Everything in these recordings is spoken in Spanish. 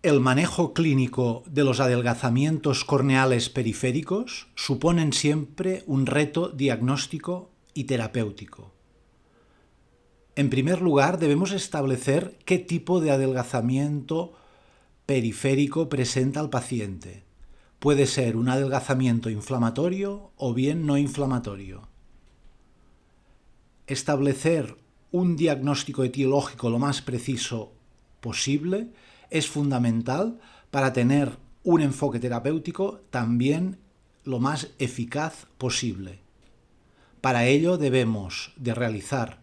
El manejo clínico de los adelgazamientos corneales periféricos suponen siempre un reto diagnóstico y terapéutico. En primer lugar, debemos establecer qué tipo de adelgazamiento periférico presenta el paciente. Puede ser un adelgazamiento inflamatorio o bien no inflamatorio. Establecer un diagnóstico etiológico lo más preciso posible es fundamental para tener un enfoque terapéutico también lo más eficaz posible. Para ello debemos de realizar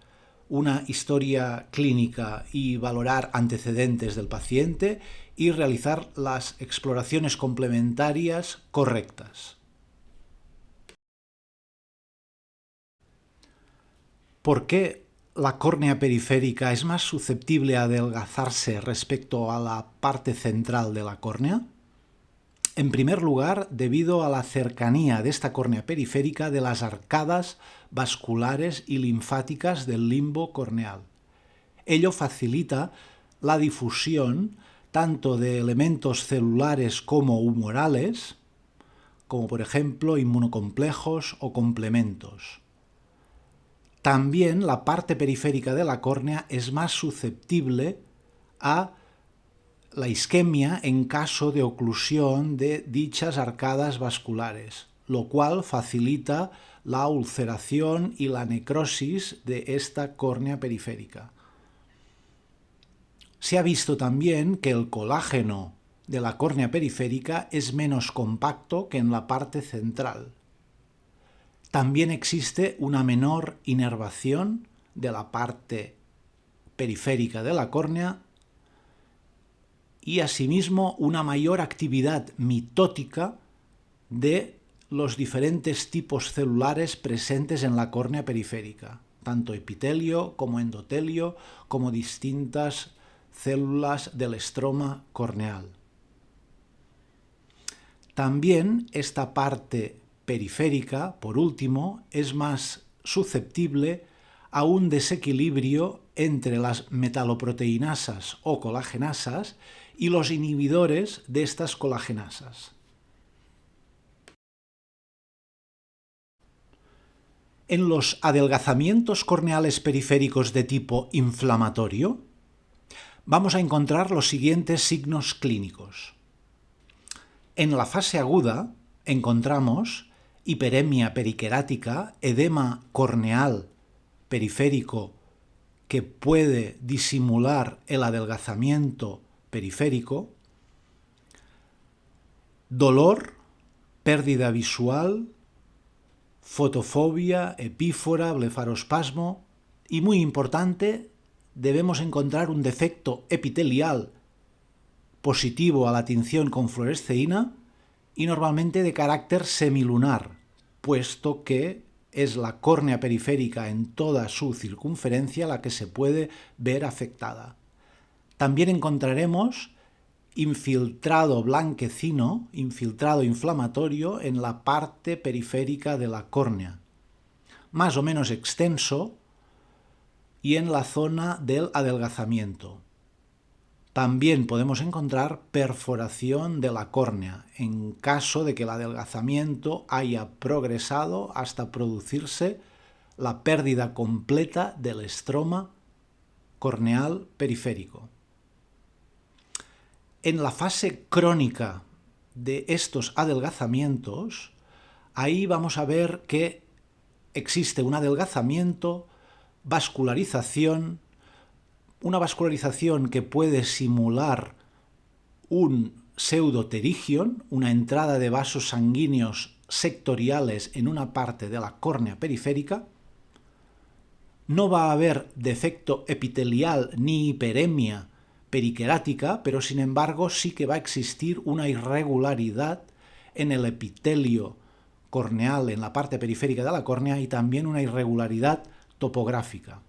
una historia clínica y valorar antecedentes del paciente y realizar las exploraciones complementarias correctas. ¿Por qué la córnea periférica es más susceptible a adelgazarse respecto a la parte central de la córnea? En primer lugar, debido a la cercanía de esta córnea periférica de las arcadas vasculares y linfáticas del limbo corneal. Ello facilita la difusión tanto de elementos celulares como humorales, como por ejemplo inmunocomplejos o complementos. También la parte periférica de la córnea es más susceptible a la isquemia en caso de oclusión de dichas arcadas vasculares, lo cual facilita la ulceración y la necrosis de esta córnea periférica. Se ha visto también que el colágeno de la córnea periférica es menos compacto que en la parte central. También existe una menor inervación de la parte periférica de la córnea y asimismo una mayor actividad mitótica de los diferentes tipos celulares presentes en la córnea periférica, tanto epitelio como endotelio, como distintas células del estroma corneal. También esta parte periférica, por último, es más susceptible a un desequilibrio entre las metaloproteinasas o colagenasas y los inhibidores de estas colagenasas. En los adelgazamientos corneales periféricos de tipo inflamatorio, vamos a encontrar los siguientes signos clínicos. En la fase aguda encontramos hiperemia periquerática, edema corneal periférico que puede disimular el adelgazamiento periférico, dolor, pérdida visual, fotofobia, epífora, blefarospasmo y, muy importante, debemos encontrar un defecto epitelial positivo a la tinción con fluoresceína y normalmente de carácter semilunar, puesto que es la córnea periférica en toda su circunferencia la que se puede ver afectada. También encontraremos infiltrado blanquecino, infiltrado inflamatorio en la parte periférica de la córnea, más o menos extenso y en la zona del adelgazamiento. También podemos encontrar perforación de la córnea en caso de que el adelgazamiento haya progresado hasta producirse la pérdida completa del estroma corneal periférico. En la fase crónica de estos adelgazamientos, ahí vamos a ver que existe un adelgazamiento, vascularización, una vascularización que puede simular un pseudoterigion, una entrada de vasos sanguíneos sectoriales en una parte de la córnea periférica. No va a haber defecto epitelial ni hiperemia periquerática, pero sin embargo sí que va a existir una irregularidad en el epitelio corneal en la parte periférica de la córnea y también una irregularidad topográfica.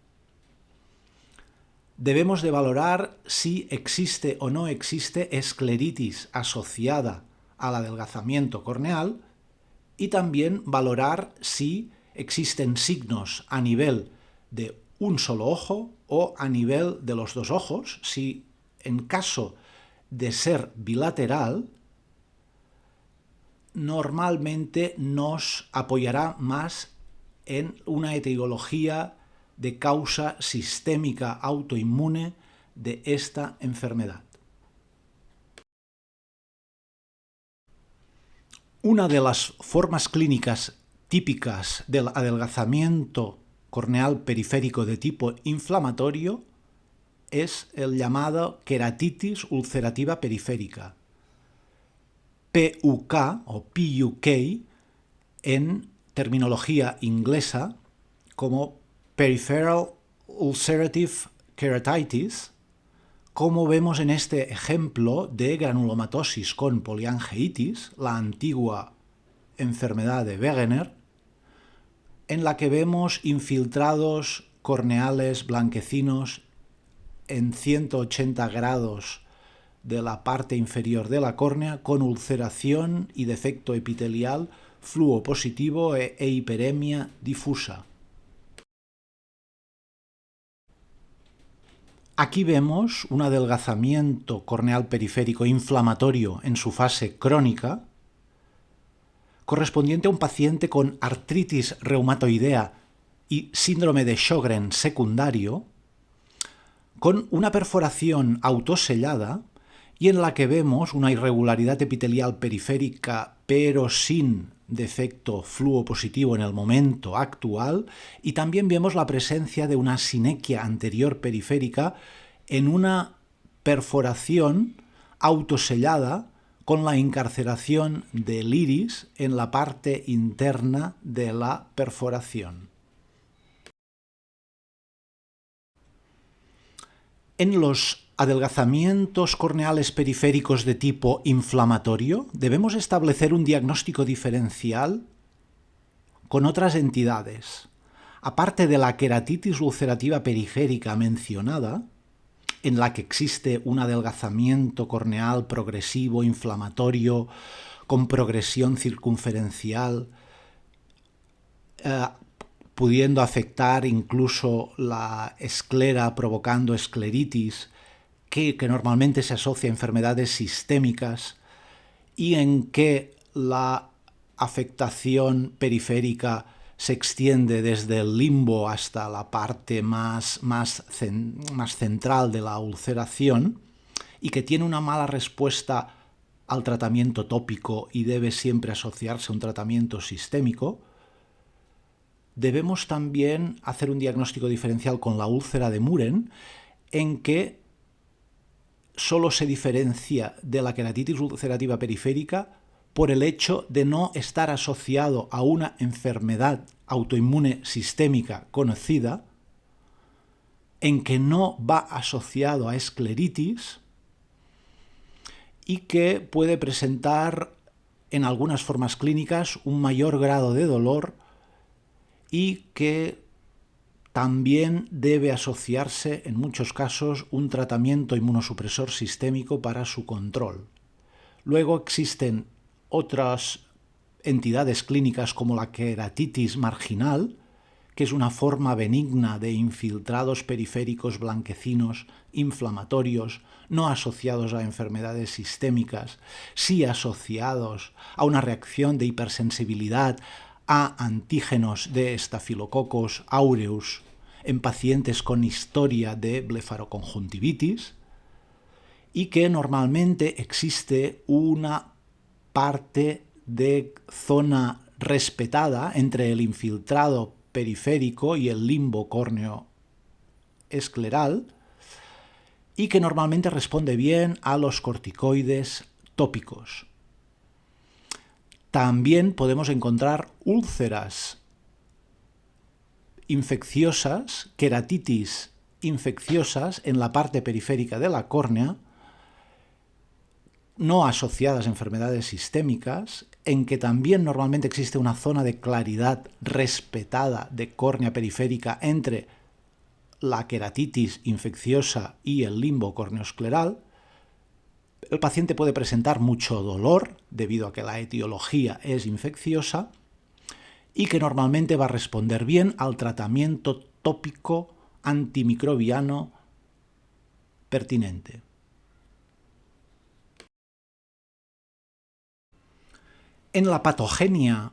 Debemos de valorar si existe o no existe escleritis asociada al adelgazamiento corneal y también valorar si existen signos a nivel de un solo ojo o a nivel de los dos ojos, si en caso de ser bilateral, normalmente nos apoyará más en una etiología de causa sistémica autoinmune de esta enfermedad. Una de las formas clínicas típicas del adelgazamiento corneal periférico de tipo inflamatorio es el llamado queratitis ulcerativa periférica, PUK o PUK en terminología inglesa como Peripheral Ulcerative Keratitis, como vemos en este ejemplo de granulomatosis con poliangeitis, la antigua enfermedad de Wegener, en la que vemos infiltrados corneales blanquecinos en 180 grados de la parte inferior de la córnea con ulceración y defecto epitelial fluo positivo e hiperemia difusa. Aquí vemos un adelgazamiento corneal periférico inflamatorio en su fase crónica, correspondiente a un paciente con artritis reumatoidea y síndrome de Sjögren secundario, con una perforación autosellada y en la que vemos una irregularidad epitelial periférica pero sin defecto fluo positivo en el momento actual, y también vemos la presencia de una sinequia anterior periférica en una perforación autosellada con la encarceración del iris en la parte interna de la perforación. En los adelgazamientos corneales periféricos de tipo inflamatorio, debemos establecer un diagnóstico diferencial con otras entidades. Aparte de la queratitis ulcerativa periférica mencionada, en la que existe un adelgazamiento corneal progresivo inflamatorio con progresión circunferencial, pudiendo afectar incluso la esclera provocando escleritis, que normalmente se asocia a enfermedades sistémicas, y en que la afectación periférica se extiende desde el limbo hasta la parte más central de la ulceración, y que tiene una mala respuesta al tratamiento tópico y debe siempre asociarse a un tratamiento sistémico, debemos también hacer un diagnóstico diferencial con la úlcera de Muren, en que solo se diferencia de la queratitis ulcerativa periférica por el hecho de no estar asociado a una enfermedad autoinmune sistémica conocida, en que no va asociado a escleritis y que puede presentar en algunas formas clínicas un mayor grado de dolor y que también debe asociarse en muchos casos un tratamiento inmunosupresor sistémico para su control. Luego existen otras entidades clínicas como la queratitis marginal, que es una forma benigna de infiltrados periféricos blanquecinos inflamatorios, no asociados a enfermedades sistémicas, sí asociados a una reacción de hipersensibilidad a antígenos de Staphylococcus aureus en pacientes con historia de blefaroconjuntivitis, y que normalmente existe una parte de zona respetada entre el infiltrado periférico y el limbo córneo escleral, y que normalmente responde bien a los corticoides tópicos. También podemos encontrar úlceras infecciosas, queratitis infecciosas en la parte periférica de la córnea, no asociadas a enfermedades sistémicas, en que también normalmente existe una zona de claridad respetada de córnea periférica entre la queratitis infecciosa y el limbo corneoescleral. El paciente puede presentar mucho dolor debido a que la etiología es infecciosa y que normalmente va a responder bien al tratamiento tópico antimicrobiano pertinente. En la patogenia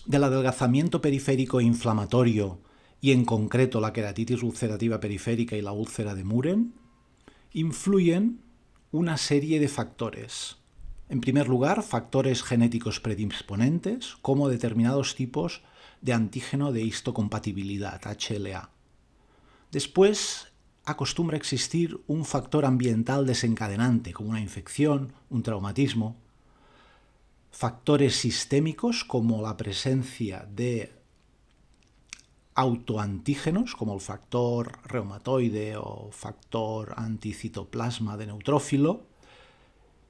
del adelgazamiento periférico e inflamatorio, y en concreto la queratitis ulcerativa periférica y la úlcera de Muren, influyen una serie de factores. En primer lugar, factores genéticos predisponentes, como determinados tipos de antígeno de histocompatibilidad, HLA. Después, acostumbra existir un factor ambiental desencadenante, como una infección, un traumatismo. Factores sistémicos, como la presencia de autoantígenos, como el factor reumatoide o factor anticitoplasma de neutrófilo,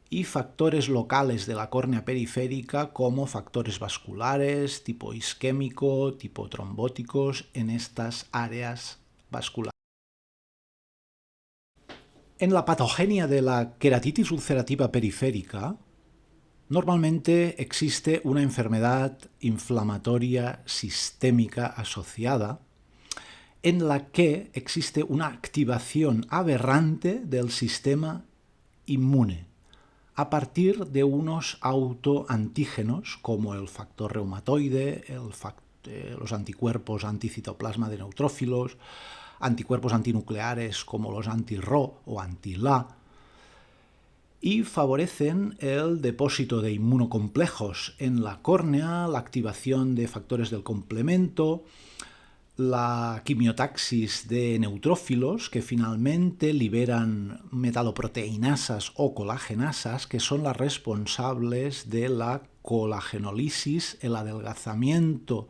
y factores locales de la córnea periférica como factores vasculares, tipo isquémico, tipo trombóticos en estas áreas vasculares. En la patogenia de la queratitis ulcerativa periférica, normalmente existe una enfermedad inflamatoria sistémica asociada en la que existe una activación aberrante del sistema inmune a partir de unos autoantígenos como el factor reumatoide, los anticuerpos anticitoplasma de neutrófilos, anticuerpos antinucleares como los anti-Ro o anti-La, y favorecen el depósito de inmunocomplejos en la córnea, la activación de factores del complemento, la quimiotaxis de neutrófilos que finalmente liberan metaloproteinasas o colagenasas que son las responsables de la colagenolisis, el adelgazamiento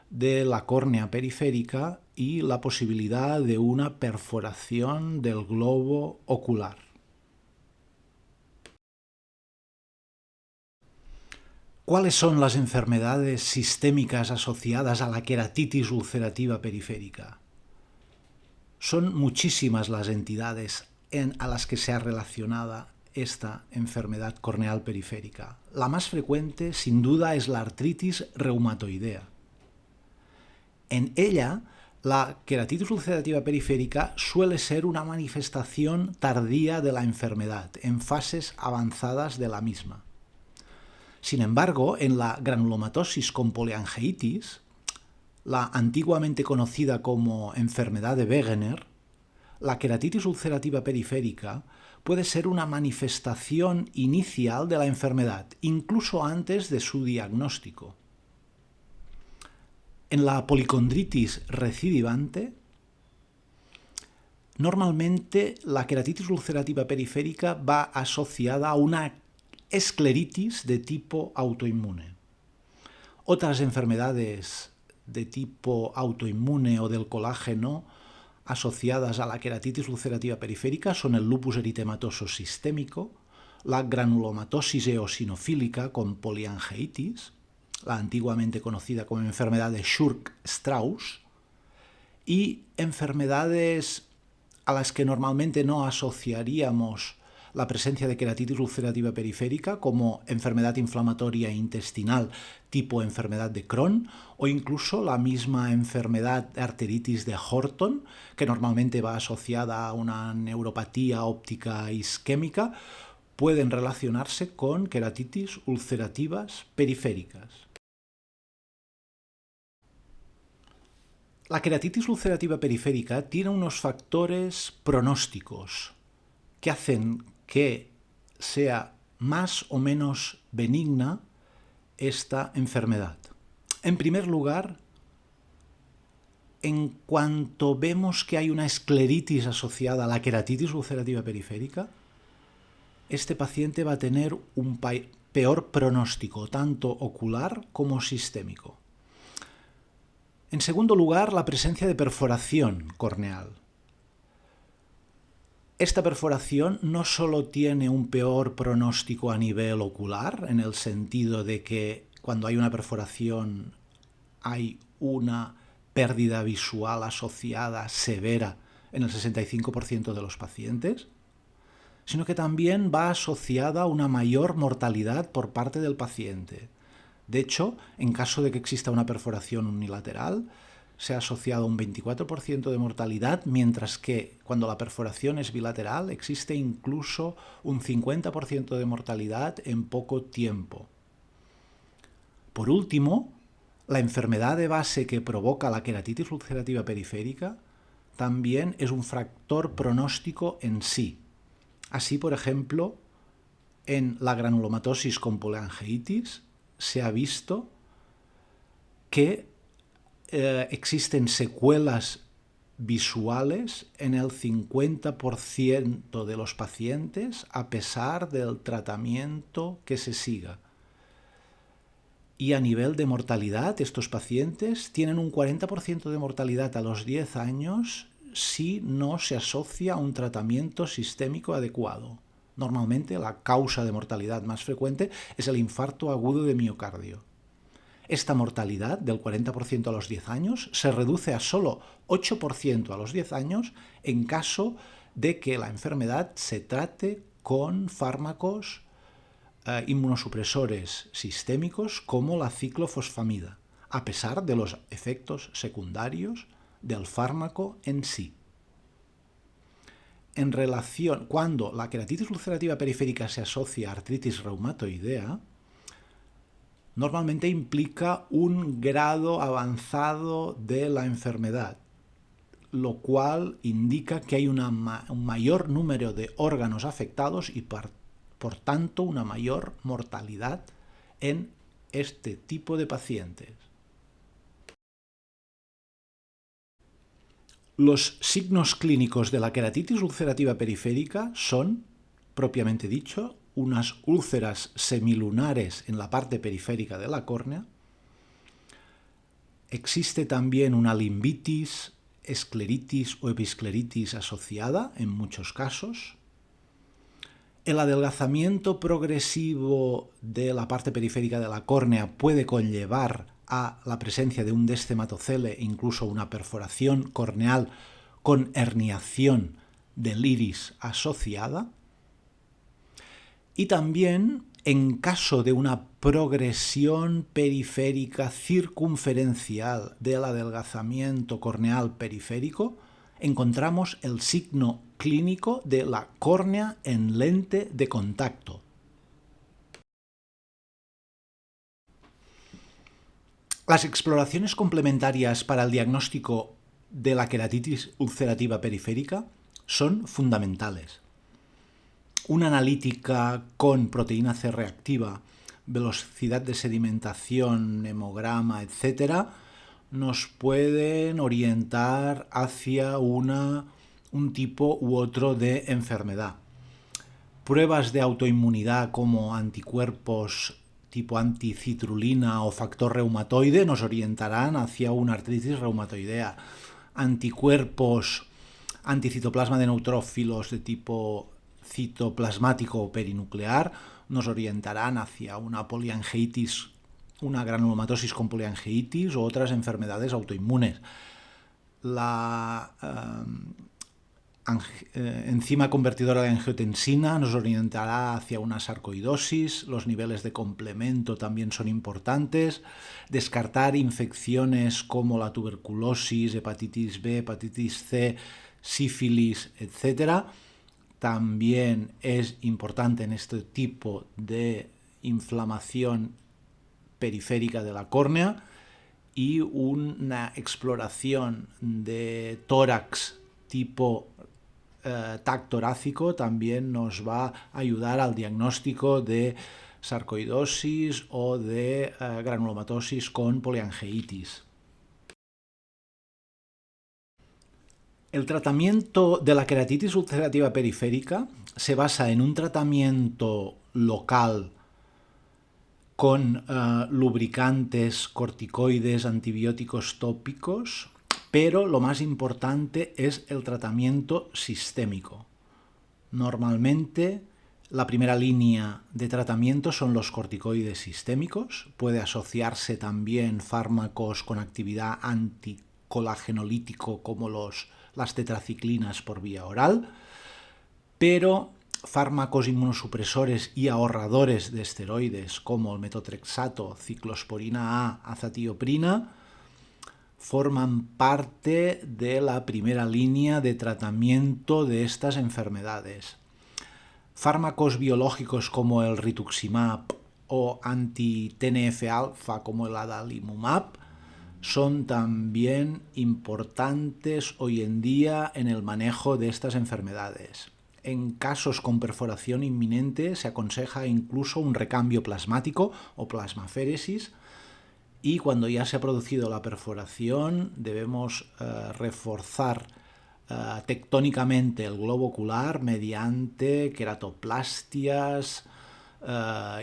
de la córnea periférica y la posibilidad de una perforación del globo ocular. ¿Cuáles son las enfermedades sistémicas asociadas a la queratitis ulcerativa periférica? Son muchísimas las entidades a las que se ha relacionado esta enfermedad corneal periférica. La más frecuente, sin duda, es la artritis reumatoidea. En ella, la queratitis ulcerativa periférica suele ser una manifestación tardía de la enfermedad, en fases avanzadas de la misma. Sin embargo, en la granulomatosis con poliangeitis, la antiguamente conocida como enfermedad de Wegener, la queratitis ulcerativa periférica puede ser una manifestación inicial de la enfermedad, incluso antes de su diagnóstico. En la policondritis recidivante, normalmente la queratitis ulcerativa periférica va asociada a una escleritis de tipo autoinmune. Otras enfermedades de tipo autoinmune o del colágeno asociadas a la queratitis ulcerativa periférica son el lupus eritematoso sistémico, la granulomatosis eosinofílica con poliangeitis, la antiguamente conocida como enfermedad de Schurk-Strauss, y enfermedades a las que normalmente no asociaríamos la presencia de queratitis ulcerativa periférica como enfermedad inflamatoria intestinal tipo enfermedad de Crohn o incluso la misma enfermedad de arteritis de Horton, que normalmente va asociada a una neuropatía óptica isquémica, pueden relacionarse con queratitis ulcerativas periféricas. La queratitis ulcerativa periférica tiene unos factores pronósticos que hacen que sea más o menos benigna esta enfermedad. En primer lugar, en cuanto vemos que hay una escleritis asociada a la queratitis ulcerativa periférica, este paciente va a tener un peor pronóstico, tanto ocular como sistémico. En segundo lugar, la presencia de perforación corneal. Esta perforación no solo tiene un peor pronóstico a nivel ocular, en el sentido de que cuando hay una perforación hay una pérdida visual asociada severa en el 65% de los pacientes, sino que también va asociada a una mayor mortalidad por parte del paciente. De hecho, en caso de que exista una perforación unilateral, se ha asociado un 24% de mortalidad, mientras que cuando la perforación es bilateral existe incluso un 50% de mortalidad en poco tiempo. Por último, la enfermedad de base que provoca la queratitis ulcerativa periférica también es un factor pronóstico en sí. Así, por ejemplo, en la granulomatosis con poliangiitis se ha visto que existen secuelas visuales en el 50% de los pacientes a pesar del tratamiento que se siga. Y a nivel de mortalidad, estos pacientes tienen un 40% de mortalidad a los 10 años si no se asocia a un tratamiento sistémico adecuado. Normalmente la causa de mortalidad más frecuente es el infarto agudo de miocardio. Esta mortalidad del 40% a los 10 años se reduce a solo 8% a los 10 años en caso de que la enfermedad se trate con fármacos inmunosupresores sistémicos como la ciclofosfamida, a pesar de los efectos secundarios del fármaco en sí. En relación, cuando la queratitis ulcerativa periférica se asocia a artritis reumatoidea, normalmente implica un grado avanzado de la enfermedad, lo cual indica que hay un mayor número de órganos afectados y por tanto una mayor mortalidad en este tipo de pacientes. Los signos clínicos de la queratitis ulcerativa periférica son, propiamente dicho, unas úlceras semilunares en la parte periférica de la córnea. Existe también una limbitis, escleritis o episcleritis asociada en muchos casos. El adelgazamiento progresivo de la parte periférica de la córnea puede conllevar a la presencia de un descematocele e incluso una perforación corneal con herniación del iris asociada. Y también, en caso de una progresión periférica circunferencial del adelgazamiento corneal periférico, encontramos el signo clínico de la córnea en lente de contacto. Las exploraciones complementarias para el diagnóstico de la queratitis ulcerativa periférica son fundamentales. Una analítica con proteína C reactiva, velocidad de sedimentación, hemograma, etc., nos pueden orientar hacia un tipo u otro de enfermedad. Pruebas de autoinmunidad como anticuerpos tipo anticitrulina o factor reumatoide nos orientarán hacia una artritis reumatoidea. Anticuerpos anticitoplasma de neutrófilos de tipo citoplasmático o perinuclear nos orientarán hacia una poliangiitis, una granulomatosis con poliangiitis o otras enfermedades autoinmunes. La enzima convertidora de angiotensina nos orientará hacia una sarcoidosis. Los niveles de complemento también son importantes. Descartar infecciones como la tuberculosis, hepatitis B, hepatitis C, sífilis, etc. también es importante en este tipo de inflamación periférica de la córnea, y una exploración de tórax tipo TAC torácico también nos va a ayudar al diagnóstico de sarcoidosis o de granulomatosis con poliangiitis. El tratamiento de la queratitis ulcerativa periférica se basa en un tratamiento local con lubricantes, corticoides, antibióticos tópicos, pero lo más importante es el tratamiento sistémico. Normalmente la primera línea de tratamiento son los corticoides sistémicos. Puede asociarse también fármacos con actividad anticolagenolítico como las tetraciclinas por vía oral, pero fármacos inmunosupresores y ahorradores de esteroides como el metotrexato, ciclosporina A, azatioprina forman parte de la primera línea de tratamiento de estas enfermedades. Fármacos biológicos como el rituximab o anti-TNF-alfa como el adalimumab son también importantes hoy en día en el manejo de estas enfermedades. En casos con perforación inminente se aconseja incluso un recambio plasmático o plasmaféresis, y cuando ya se ha producido la perforación debemos reforzar tectónicamente el globo ocular mediante queratoplastias,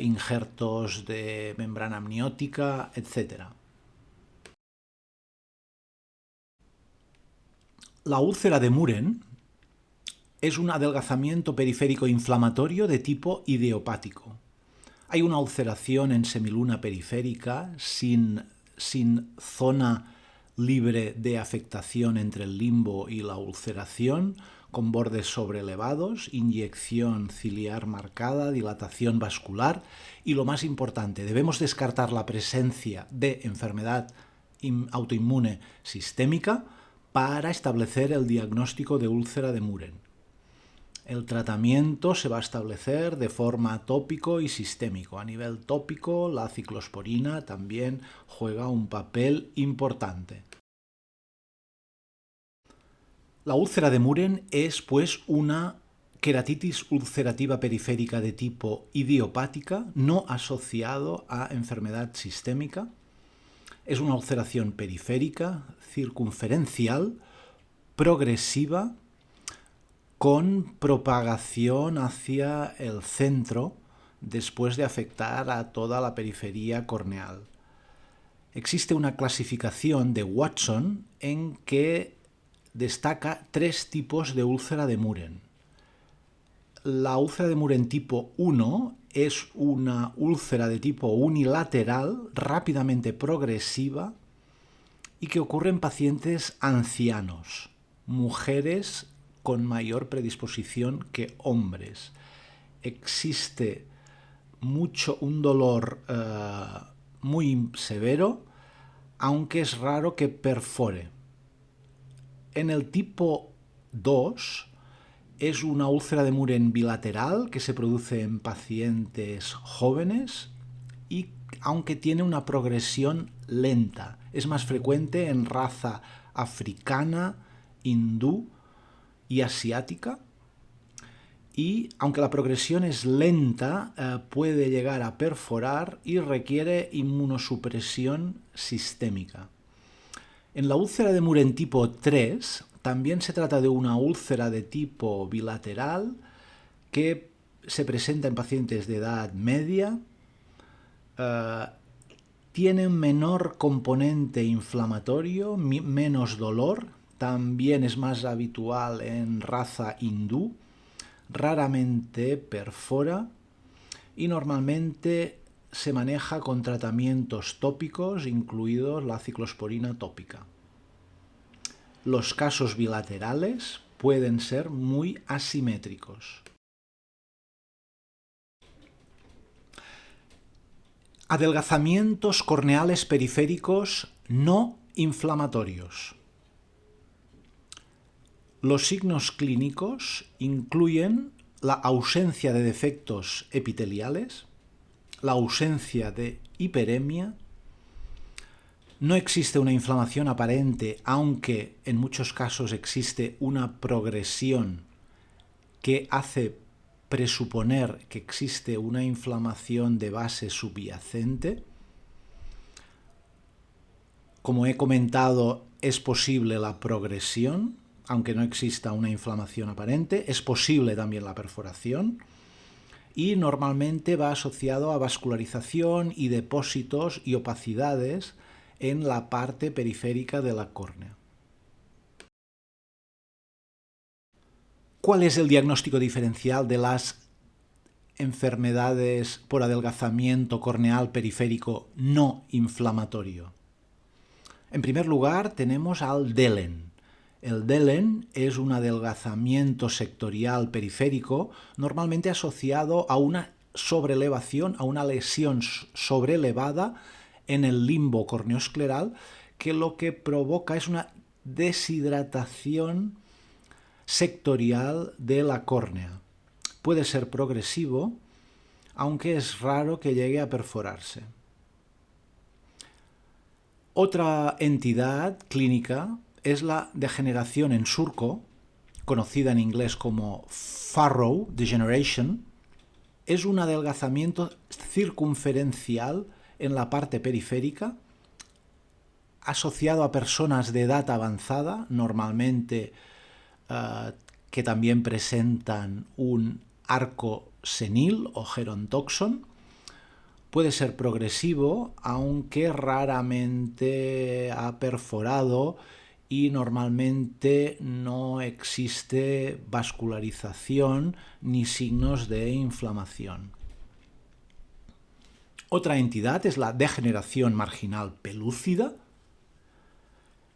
injertos de membrana amniótica, etc. La úlcera de Muren es un adelgazamiento periférico inflamatorio de tipo idiopático. Hay una ulceración en semiluna periférica sin zona libre de afectación entre el limbo y la ulceración, con bordes sobrelevados, inyección ciliar marcada, dilatación vascular y, lo más importante, debemos descartar la presencia de enfermedad autoinmune sistémica para establecer el diagnóstico de úlcera de Muren. El tratamiento se va a establecer de forma tópico y sistémico. A nivel tópico, la ciclosporina también juega un papel importante. La úlcera de Muren es, pues, una queratitis ulcerativa periférica de tipo idiopática, no asociado a enfermedad sistémica. Es una ulceración periférica, circunferencial, progresiva, con propagación hacia el centro después de afectar a toda la periferia corneal. Existe una clasificación de Watson en que destaca 3 tipos de úlcera de Muren. La úlcera de Muren tipo 1 es una úlcera de tipo unilateral, rápidamente progresiva y que ocurre en pacientes ancianos, mujeres con mayor predisposición que hombres. Existe un dolor muy severo, aunque es raro que perfore. En el tipo 2 es una úlcera de Muren bilateral que se produce en pacientes jóvenes y aunque tiene una progresión lenta. Es más frecuente en raza africana, hindú y asiática, y aunque la progresión es lenta, puede llegar a perforar y requiere inmunosupresión sistémica. En la úlcera de Muren tipo 3 también se trata de una úlcera de tipo bilateral que se presenta en pacientes de edad media, tiene un menor componente inflamatorio, menos dolor, también es más habitual en raza hindú, raramente perfora y normalmente se maneja con tratamientos tópicos, incluidos la ciclosporina tópica. Los casos bilaterales pueden ser muy asimétricos. Adelgazamientos corneales periféricos no inflamatorios. Los signos clínicos incluyen la ausencia de defectos epiteliales, la ausencia de hiperemia, no existe una inflamación aparente, aunque en muchos casos existe una progresión que hace presuponer que existe una inflamación de base subyacente. Como he comentado, es posible la progresión, aunque no exista una inflamación aparente. Es posible también la perforación y normalmente va asociado a vascularización y depósitos y opacidades en la parte periférica de la córnea. ¿Cuál es el diagnóstico diferencial de las enfermedades por adelgazamiento corneal periférico no inflamatorio? En primer lugar, tenemos al DELEN. El DELEN es un adelgazamiento sectorial periférico normalmente asociado a una sobrelevación, a una lesión sobrelevada en el limbo corneoescleral, que lo que provoca es una deshidratación sectorial de la córnea. Puede ser progresivo, aunque es raro que llegue a perforarse. Otra entidad clínica es la degeneración en surco, conocida en inglés como furrow degeneration. Es un adelgazamiento circunferencial en la parte periférica, asociado a personas de edad avanzada, normalmente que también presentan un arco senil o gerontoxon. Puede ser progresivo, aunque raramente ha perforado y normalmente no existe vascularización ni signos de inflamación. Otra entidad es la degeneración marginal pelúcida.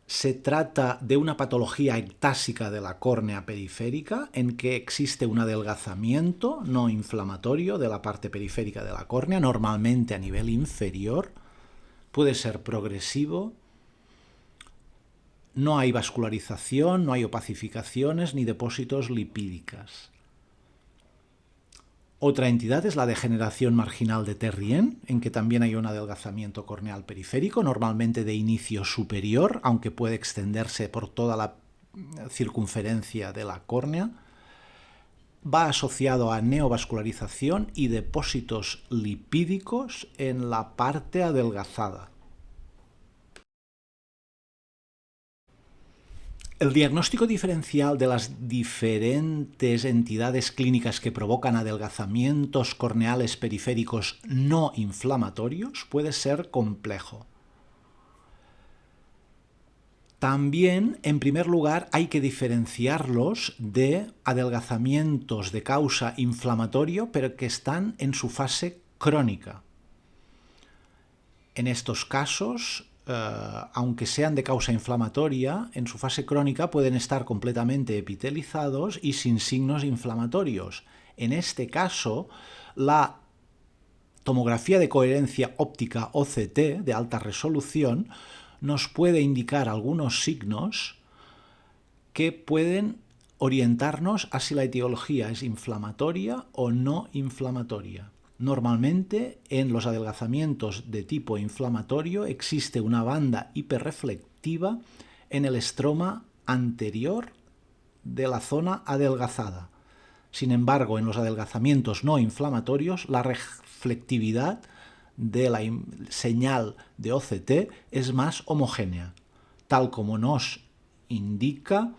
Se trata de una patología ectásica de la córnea periférica en que existe un adelgazamiento no inflamatorio de la parte periférica de la córnea, normalmente a nivel inferior. Puede ser progresivo. No hay vascularización, no hay opacificaciones ni depósitos lipídicas. Otra entidad es la degeneración marginal de Terrien, en que también hay un adelgazamiento corneal periférico, normalmente de inicio superior, aunque puede extenderse por toda la circunferencia de la córnea. Va asociado a neovascularización y depósitos lipídicos en la parte adelgazada. El diagnóstico diferencial de las diferentes entidades clínicas que provocan adelgazamientos corneales periféricos no inflamatorios puede ser complejo. También, en primer lugar, hay que diferenciarlos de adelgazamientos de causa inflamatorio, pero que están en su fase crónica. En estos casos, aunque sean de causa inflamatoria, en su fase crónica pueden estar completamente epitelizados y sin signos inflamatorios. En este caso, la tomografía de coherencia óptica OCT de alta resolución nos puede indicar algunos signos que pueden orientarnos a si la etiología es inflamatoria o no inflamatoria. Normalmente, en los adelgazamientos de tipo inflamatorio existe una banda hiperreflectiva en el estroma anterior de la zona adelgazada. Sin embargo, en los adelgazamientos no inflamatorios, la reflectividad de la señal de OCT es más homogénea, tal como nos indica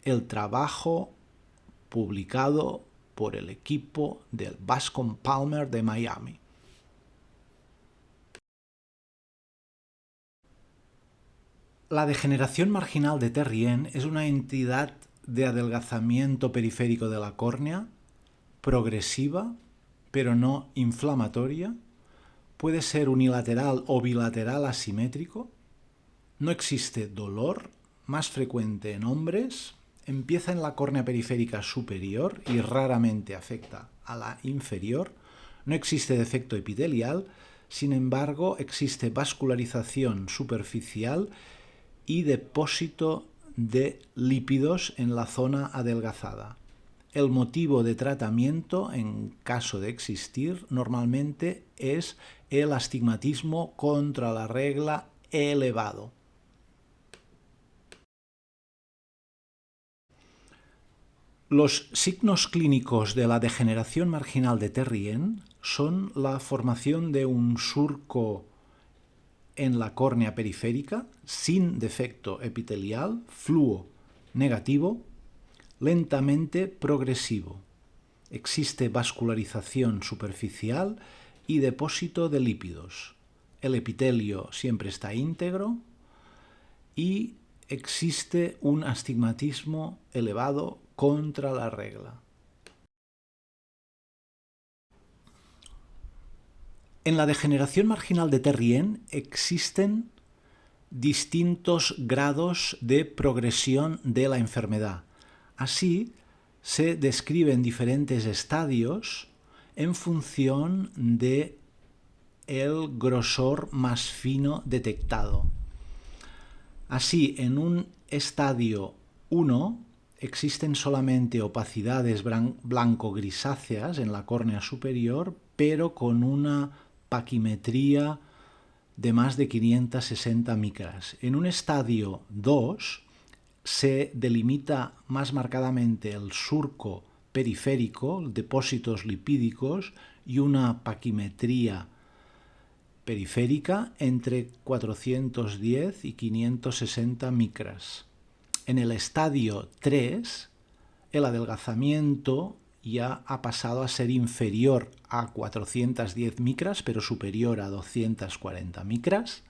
el trabajo publicado por el equipo del Bascom Palmer de Miami. La degeneración marginal de Terrien es una entidad de adelgazamiento periférico de la córnea, progresiva, pero no inflamatoria. Puede ser unilateral o bilateral asimétrico. No existe dolor, más frecuente en hombres. Empieza en la córnea periférica superior y raramente afecta a la inferior. No existe defecto epitelial, sin embargo, existe vascularización superficial y depósito de lípidos en la zona adelgazada. El motivo de tratamiento, en caso de existir, normalmente es el astigmatismo contra la regla elevado. Los signos clínicos de la degeneración marginal de Terrien son la formación de un surco en la córnea periférica sin defecto epitelial, fluo negativo, lentamente progresivo. Existe vascularización superficial y depósito de lípidos. El epitelio siempre está íntegro y existe un astigmatismo elevado contra la regla. En la degeneración marginal de Terrien existen distintos grados de progresión de la enfermedad. Así, se describen diferentes estadios en función de el grosor más fino detectado. Así, en un estadio 1 existen solamente opacidades blanco-grisáceas en la córnea superior, pero con una paquimetría de más de 560 micras. En un estadio 2 se delimita más marcadamente el surco periférico, depósitos lipídicos y una paquimetría periférica entre 410 y 560 micras. En el estadio 3, el adelgazamiento ya ha pasado a ser inferior a 410 micras, pero superior a 240 micras.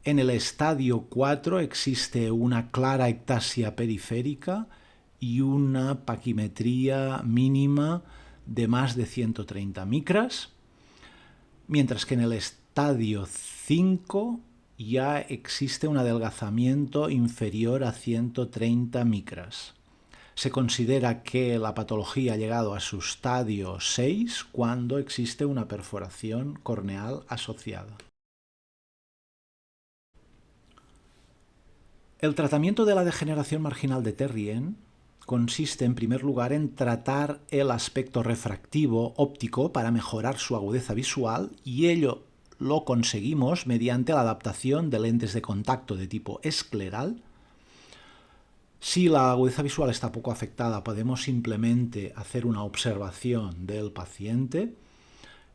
En el estadio 4 existe una clara ectasia periférica y una paquimetría mínima de más de 130 micras, mientras que en el estadio 5 ya existe un adelgazamiento inferior a 130 micras. Se considera que la patología ha llegado a su estadio 6 cuando existe una perforación corneal asociada. El tratamiento de la degeneración marginal de Terrien consiste en primer lugar en tratar el aspecto refractivo óptico para mejorar su agudeza visual, y ello lo conseguimos mediante la adaptación de lentes de contacto de tipo escleral. Si la agudeza visual está poco afectada, podemos simplemente hacer una observación del paciente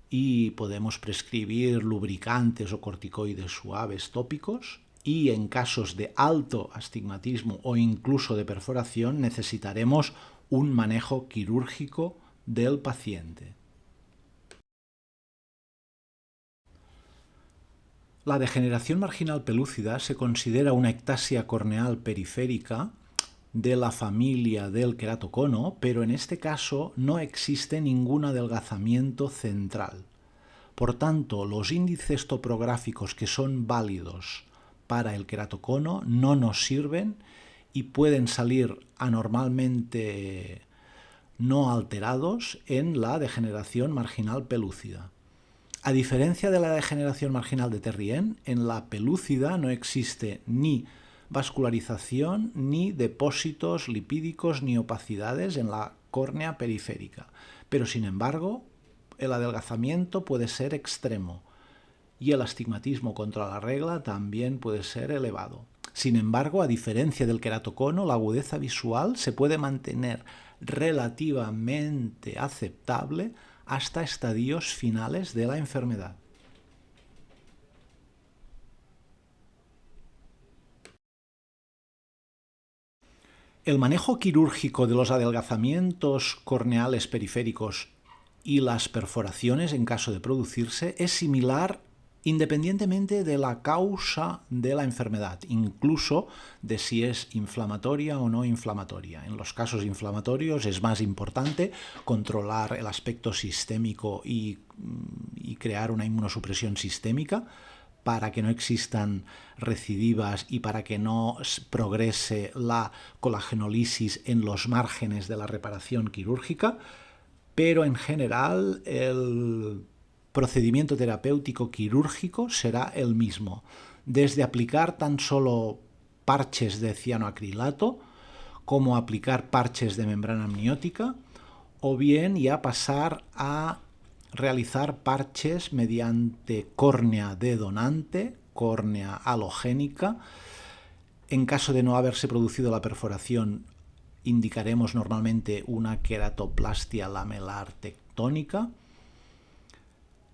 y podemos prescribir lubricantes o corticoides suaves tópicos, y en casos de alto astigmatismo o incluso de perforación necesitaremos un manejo quirúrgico del paciente. La degeneración marginal pelúcida se considera una ectasia corneal periférica de la familia del queratocono, pero en este caso no existe ningún adelgazamiento central. Por tanto, los índices topográficos que son válidos para el queratocono no nos sirven y pueden salir anormalmente no alterados en la degeneración marginal pelúcida. A diferencia de la degeneración marginal de Terrien, en la pelúcida no existe ni vascularización, ni depósitos lipídicos, ni opacidades en la córnea periférica. Pero sin embargo, el adelgazamiento puede ser extremo y el astigmatismo contra la regla también puede ser elevado. Sin embargo, a diferencia del queratocono, la agudeza visual se puede mantener relativamente aceptable hasta estadios finales de la enfermedad. El manejo quirúrgico de los adelgazamientos corneales periféricos y las perforaciones en caso de producirse es similar independientemente de la causa de la enfermedad, incluso de si es inflamatoria o no inflamatoria. En los casos inflamatorios es más importante controlar el aspecto sistémico y crear una inmunosupresión sistémica para que no existan recidivas y para que no progrese la colagenolisis en los márgenes de la reparación quirúrgica, pero en general el procedimiento terapéutico quirúrgico será el mismo, desde aplicar tan solo parches de cianoacrilato como aplicar parches de membrana amniótica, o bien ya pasar a realizar parches mediante córnea de donante, córnea halogénica. En caso de no haberse producido la perforación, indicaremos normalmente una queratoplastia lamelar tectónica,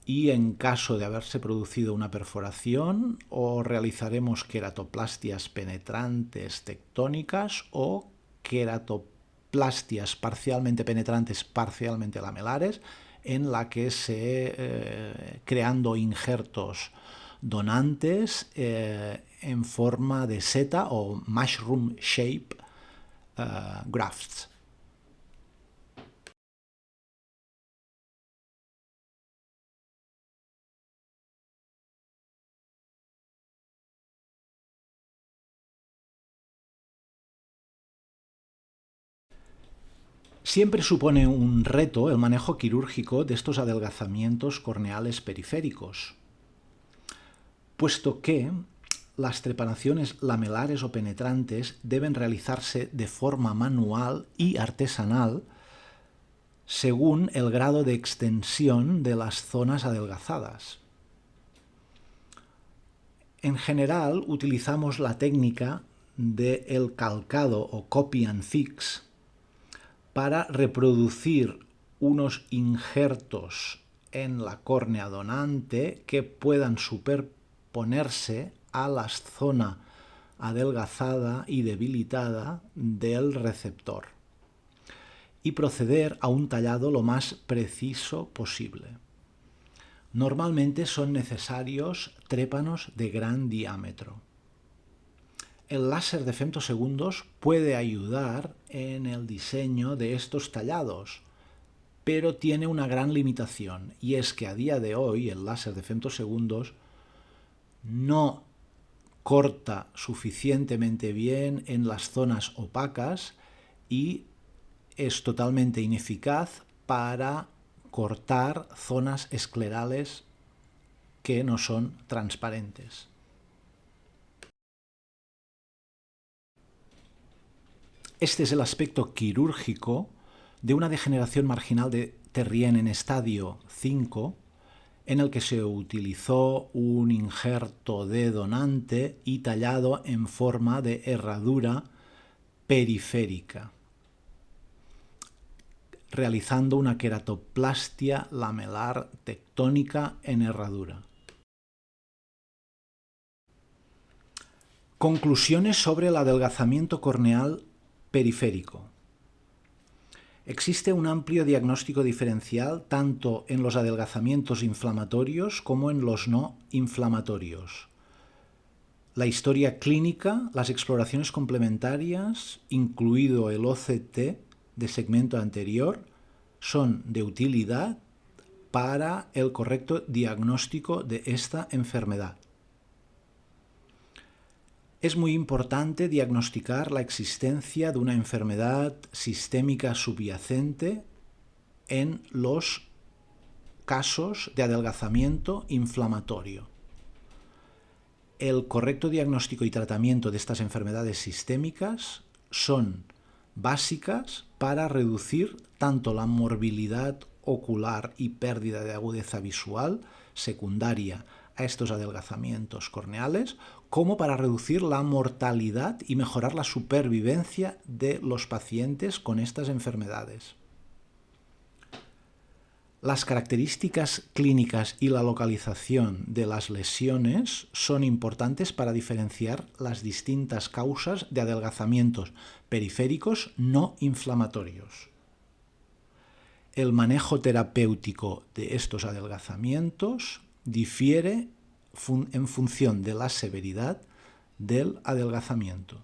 y en caso de haberse producido una perforación, o realizaremos queratoplastias penetrantes tectónicas o queratoplastias parcialmente penetrantes, parcialmente lamelares, en la que creando injertos donantes en forma de seta o mushroom shape grafts. Siempre supone un reto el manejo quirúrgico de estos adelgazamientos corneales periféricos, puesto que las trepanaciones lamelares o penetrantes deben realizarse de forma manual y artesanal, según el grado de extensión de las zonas adelgazadas. En general, utilizamos la técnica del calcado o copy and fix para reproducir unos injertos en la córnea donante que puedan superponerse a la zona adelgazada y debilitada del receptor y proceder a un tallado lo más preciso posible. Normalmente son necesarios trépanos de gran diámetro. El láser de femtosegundos puede ayudar en el diseño de estos tallados, pero tiene una gran limitación, y es que a día de hoy el láser de femtosegundos no corta suficientemente bien en las zonas opacas y es totalmente ineficaz para cortar zonas esclerales que no son transparentes. Este es el aspecto quirúrgico de una degeneración marginal de Terrien en estadio 5, en el que se utilizó un injerto de donante y tallado en forma de herradura periférica, realizando una queratoplastia lamelar tectónica en herradura. Conclusiones sobre el adelgazamiento corneal periférico. Existe un amplio diagnóstico diferencial tanto en los adelgazamientos inflamatorios como en los no inflamatorios. La historia clínica, las exploraciones complementarias, incluido el OCT de segmento anterior, son de utilidad para el correcto diagnóstico de esta enfermedad. Es muy importante diagnosticar la existencia de una enfermedad sistémica subyacente en los casos de adelgazamiento inflamatorio. El correcto diagnóstico y tratamiento de estas enfermedades sistémicas son básicas para reducir tanto la morbilidad ocular y pérdida de agudeza visual secundaria a estos adelgazamientos corneales, como para reducir la mortalidad y mejorar la supervivencia de los pacientes con estas enfermedades. Las características clínicas y la localización de las lesiones son importantes para diferenciar las distintas causas de adelgazamientos periféricos no inflamatorios. El manejo terapéutico de estos adelgazamientos difiere en función de la severidad del adelgazamiento.